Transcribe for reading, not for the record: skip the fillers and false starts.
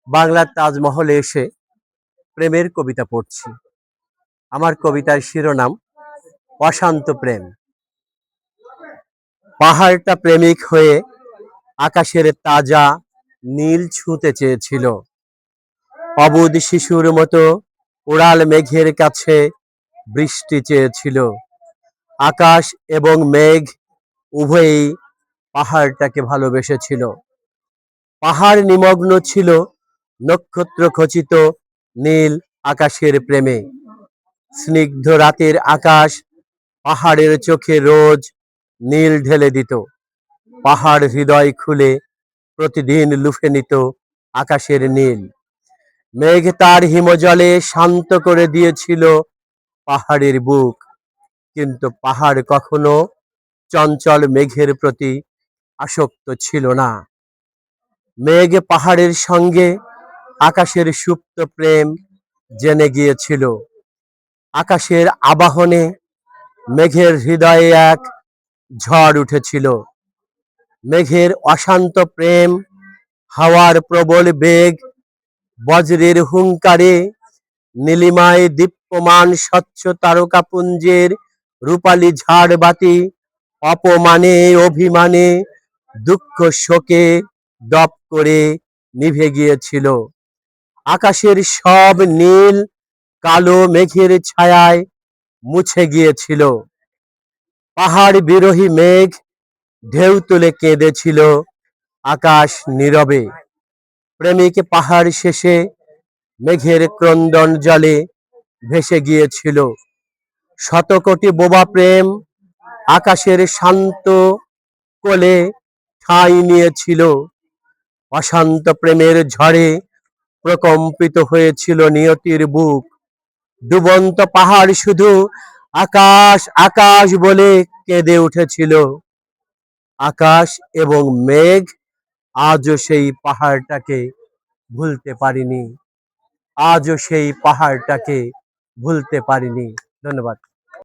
বাংলার তাজমহলে এসে প্রেমের কবিতা পড়ছি। আমার কবিতার শিরোনাম অশান্ত প্রেম। পাহাড়টা প্রেমিক হয়ে আকাশের তাজা নীল ছুঁতে চেয়েছিল। অবুধ শিশুর মতো উড়াল মেঘের কাছে বৃষ্টি চেয়েছিল। আকাশ এবং মেঘ উভয়েই পাহাড়টাকে ভালোবেসেছিল। পাহাড় নিমগ্ন ছিল নক্ষত্র খচিত নীল আকাশের প্রেমে। স্নিগ্ধ রাতের আকাশ পাহাড়ের চোখে রোজ নীল ঢেলে দিত। পাহাড় হৃদয় খুলে প্রতিদিন লুফে নিত আকাশের নীল। মেঘ তার হিমজলে শান্ত করে দিয়েছিল পাহাড়ের বুক, কিন্তু পাহাড় কখনো চঞ্চল মেঘের প্রতি আসক্ত ছিল না। মেঘ পাহাড়ের সঙ্গে আকাশের সুপ্ত প্রেম জেনে গিয়েছিল। আকাশের আবাহনে মেঘের হৃদয়ে এক ঝড় উঠেছিল। মেঘের অশান্ত প্রেম, হাওয়ার প্রবল বেগ, বজ্রের হুংকারে নীলিমায় দীপ্যমান স্বচ্ছ তারকাপুঞ্জের রূপালী ঝাড়বাতি অপমানে অভিমানে দুঃখ শোকে দপ করে নিভে গিয়েছিল। আকাশের সব নীল কালো মেঘের ছায়ায় মুছে গিয়েছিল। পাহাড় বিরোহী মেঘ ঢেউ তুলে কেঁদেছিল আকাশ নীরবে। প্রেমিক পাহাড় শেষে মেঘের ক্রন্দন জলে ভেসে গিয়েছিল। শত কোটি বোবা প্রেম আকাশের শান্ত কোলে ঠাঁই নিয়েছিল। অশান্ত প্রেমের ঝড়ে প্রকম্পিত হয়েছিল নিয়তির বুক। ডুবন্ত পাহাড় শুধু আকাশ আকাশ বলে কেঁদে উঠেছিল। আকাশ এবং মেঘ আজও সেই পাহাড়টাকে ভুলতে পারিনি। আজও সেই পাহাড়টাকে ভুলতে পারিনি। ধন্যবাদ।